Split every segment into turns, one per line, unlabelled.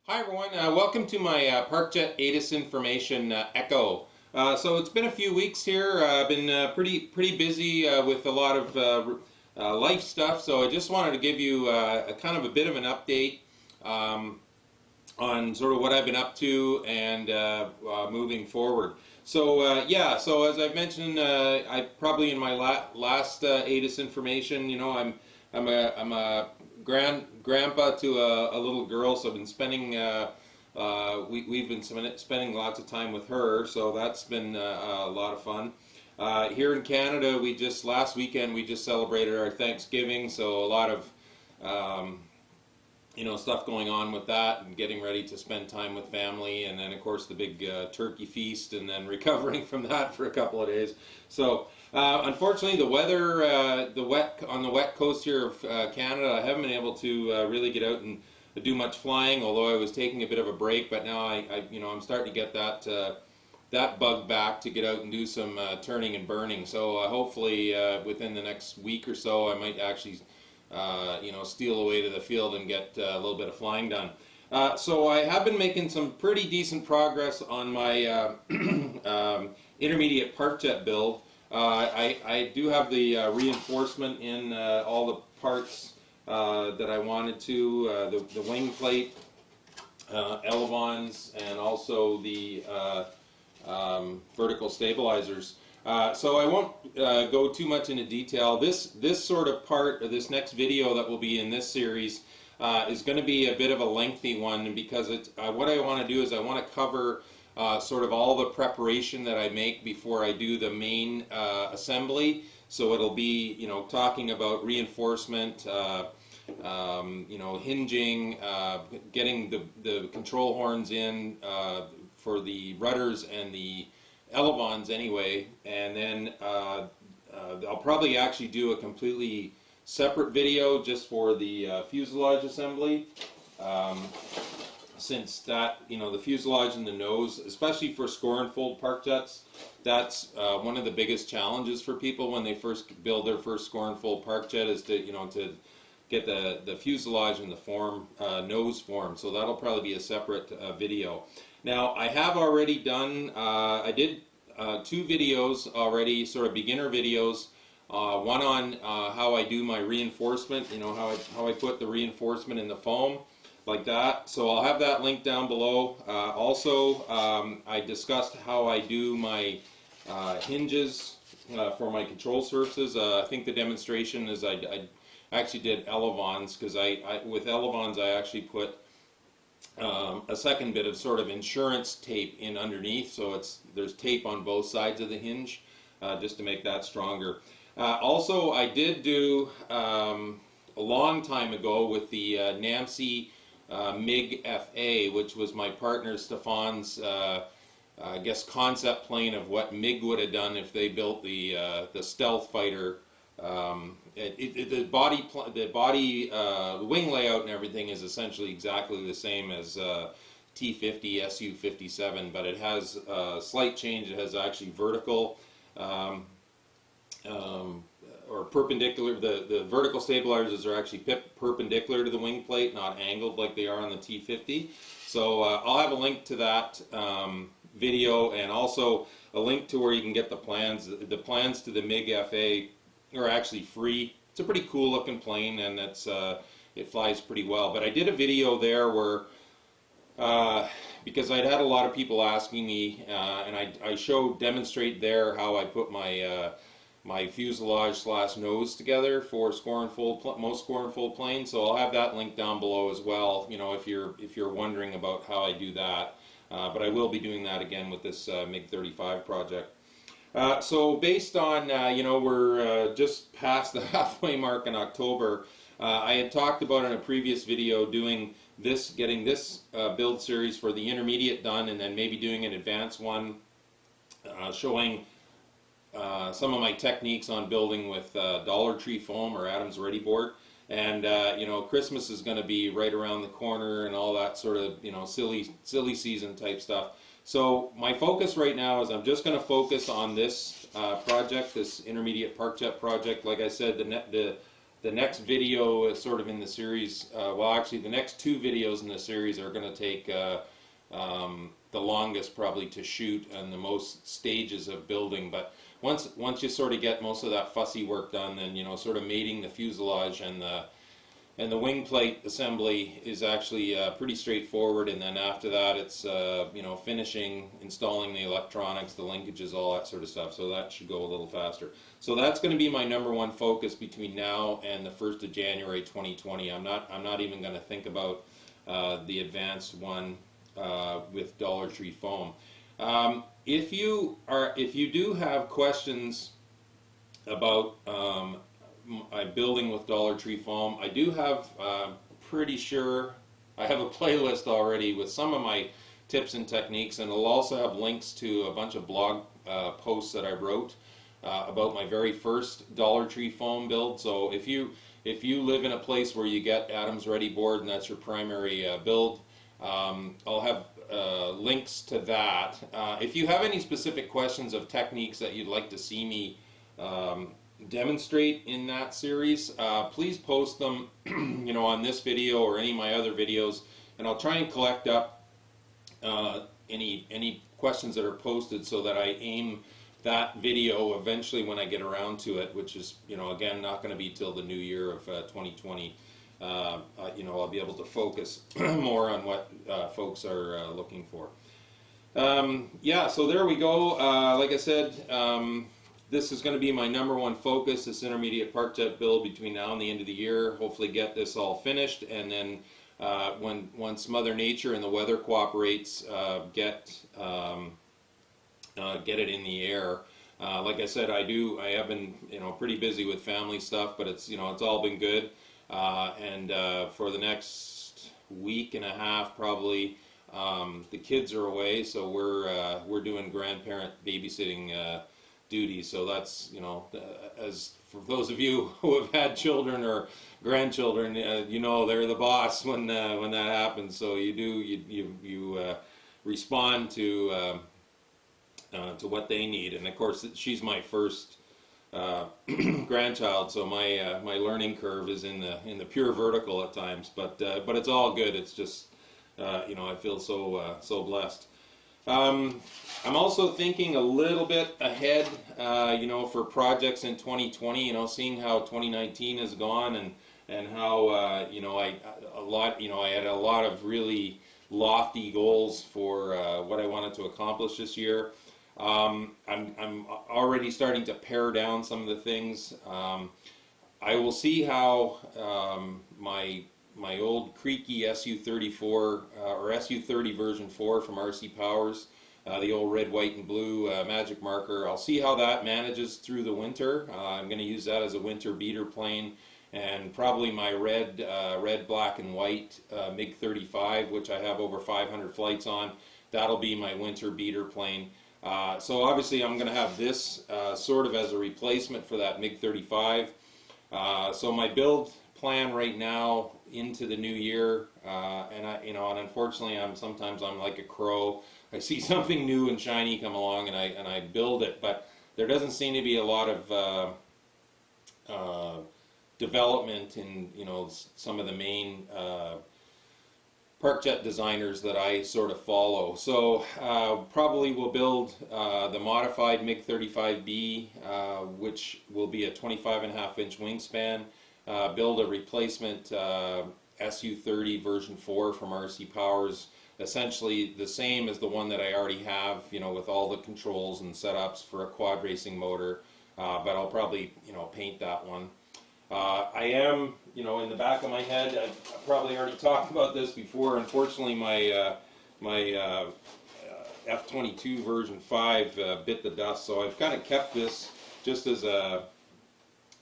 Hi everyone, welcome to my ParkJet ATIS information echo. So it's been a few weeks here. I've been pretty busy with a lot of life stuff. So I just wanted to give you a kind of a bit of an update on sort of what I've been up to and moving forward. So yeah, so as I've mentioned, I probably in my last ATIS information, you know, I'm a grandpa to a little girl, so I've been spending we've been spending lots of time with her, so that's been a lot of fun. Here in Canada, last weekend we just celebrated our Thanksgiving, so a lot of you know, stuff going on with that and getting ready to spend time with family, and then of course the big turkey feast, and then recovering from that for a couple of days. So unfortunately the weather on the wet coast here of Canada, I haven't been able to really get out and do much flying, although I was taking a bit of a break, but now you know, I'm starting to get that bug back to get out and do some turning and burning. So hopefully within the next week or so I might actually you know, steal away to the field and get a little bit of flying done. So I have been making some pretty decent progress on my intermediate ParkJet build. I do have the reinforcement in all the parts that I wanted to, the wing plate, elevons, and also the vertical stabilizers. So I won't go too much into detail. This sort of part, or this next video that will be in this series, is going to be a bit of a lengthy one, because what I want to do is I want to cover sort of all the preparation that I make before I do the main assembly. So it'll be, you know, talking about reinforcement, you know, hinging, getting the control horns in for the rudders and the elevons anyway, and then I'll probably actually do a completely separate video just for the fuselage assembly, since that, you know, the fuselage and the nose, especially for score and fold ParkJets, that's one of the biggest challenges for people when they first build their first score and fold ParkJet, is to, you know, to get the fuselage and the form, nose form. So that'll probably be a separate video. Now I have already done, I did 2 videos already, sort of beginner videos. One on how I do my reinforcement, you know, how I put the reinforcement in the foam, like that. So I'll have that link down below. Also, I discussed how I do my hinges for my control surfaces. I think the demonstration is I actually did elevons, because with elevons I actually put a second bit of sort of insurance tape in underneath, so there's tape on both sides of the hinge, just to make that stronger. Also, I did do a long time ago with the Nancy MiG FA, which was my partner Stefan's I guess concept plane of what MiG would have done if they built the stealth fighter. The wing layout and everything is essentially exactly the same as T-50 Su-57, but it has a slight change. It has actually vertical or perpendicular. The vertical stabilizers are actually perpendicular to the wing plate, not angled like they are on the T-50. So I'll have a link to that video, and also a link to where you can get the plans. The plans to the MiG FA are actually free. It's a pretty cool looking plane, and it flies pretty well. But I did a video there where, because I'd had a lot of people asking me, and I demonstrate there how I put my my fuselage / nose together for score and fold, most score and fold planes. So I'll have that link down below as well, you know, if you're wondering about how I do that. But I will be doing that again with this MiG-35 project. So based on, you know, we're just past the halfway mark in October, I had talked about in a previous video doing this, getting this build series for the intermediate done, and then maybe doing an advanced one, showing some of my techniques on building with Dollar Tree foam or Adams Ready board. And you know, Christmas is going to be right around the corner and all that sort of, you know, silly season type stuff. So my focus right now is I'm just going to focus on this project, this intermediate ParkJet project. Like I said, the next video is sort of in the series, well actually the next 2 videos in the series are going to take the longest probably to shoot and the most stages of building. But once you sort of get most of that fussy work done, then sort of mating the fuselage and the wing plate assembly is actually pretty straightforward, and then after that it's finishing, installing the electronics, the linkages, all that sort of stuff. So that should go a little faster. So that's going to be my #1 focus between now and the 1st of January 2020. I'm not even going to think about the advanced one with Dollar Tree foam. If you do have questions about building with Dollar Tree foam, I do have, pretty sure I have a playlist already with some of my tips and techniques, and it'll also have links to a bunch of blog posts that I wrote about my very first Dollar Tree foam build. So if you live in a place where you get Adams Ready board and that's your primary build, I'll have links to that. If you have any specific questions of techniques that you'd like to see me demonstrate in that series, please post them on this video or any of my other videos, and I'll try and collect up any questions that are posted so that I aim that video eventually when I get around to it, which is again not going to be till the new year of 2020. I'll be able to focus more on what folks are looking for. Yeah, so there we go. Like I said, this is going to be my #1 focus, this intermediate park jet build between now and the end of the year. Hopefully get this all finished, and then once Mother Nature and the weather cooperates, get it in the air. Like I said, I have been pretty busy with family stuff, but it's it's all been good. And for the next week and a half probably, the kids are away, so we're doing grandparent babysitting duties. So that's as for those of you who have had children or grandchildren, they're the boss when that happens. So you respond to what they need, and of course she's my first grandchild, so my learning curve is in the pure vertical at times, but it's all good. It's just I feel so blessed. I'm also thinking a little bit ahead, for projects in 2020. Seeing how 2019 has gone, and how I had a lot of really lofty goals for what I wanted to accomplish this year. I'm already starting to pare down some of the things. I will see how my old creaky SU-34 or SU-30 version 4 from RC Powers, the old red, white, and blue magic marker. I'll see how that manages through the winter. I'm going to use that as a winter beater plane, and probably my red, black, and white MiG-35, which I have over 500 flights on. That'll be my winter beater plane. So obviously I'm going to have this sort of as a replacement for that MiG-35. So my build plan right now into the new year, and unfortunately sometimes I'm like a crow. I see something new and shiny come along, and I build it, but there doesn't seem to be a lot of development in some of the main park jet designers that I sort of follow. So probably we'll build the modified MiG-35B, which will be a 25.5-inch wingspan. Build a replacement SU-30 version 4 from RC Powers, essentially the same as the one that I already have, with all the controls and setups for a quad racing motor, but I'll probably paint that one. I am, in the back of my head, I've probably already talked about this before. Unfortunately, my F-22 version 5 bit the dust, so I've kind of kept this just as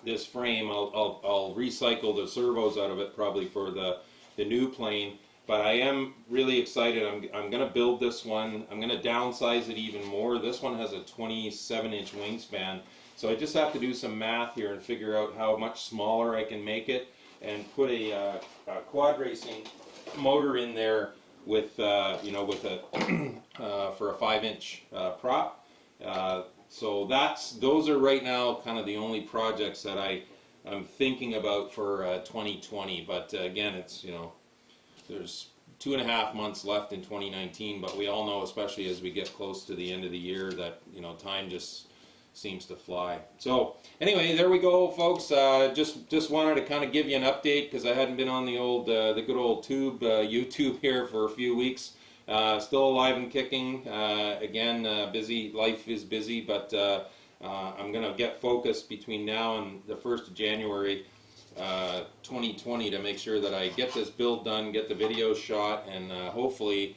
this frame. I'll recycle the servos out of it probably for the new plane. But I am really excited. I'm going to build this one. I'm going to downsize it even more. This one has a 27-inch wingspan. So I just have to do some math here and figure out how much smaller I can make it, and put a quad racing motor in there with with a for a 5-inch prop. So those are right now kind of the only projects that I'm thinking about for 2020. But again, it's, there's 2.5 months left in 2019, but we all know, especially as we get close to the end of the year, that time just seems to fly. So anyway, there we go, folks. Just wanted to kind of give you an update because I hadn't been on the good old YouTube here for a few weeks. Still alive and kicking. Again, busy. Life is busy, but I'm gonna get focused between now and the 1st of January 2020 to make sure that I get this build done, get the video shot, and hopefully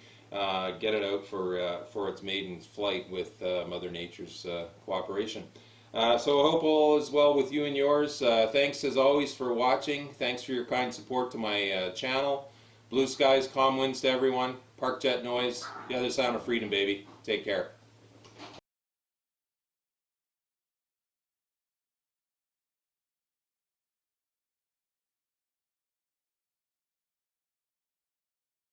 get it out for its maiden flight with Mother Nature's cooperation. So I hope all is well with you and yours. Thanks as always for watching. Thanks for your kind support to my channel. Blue skies, calm winds to everyone. Park jet noise. The other sound of freedom, baby. Take care.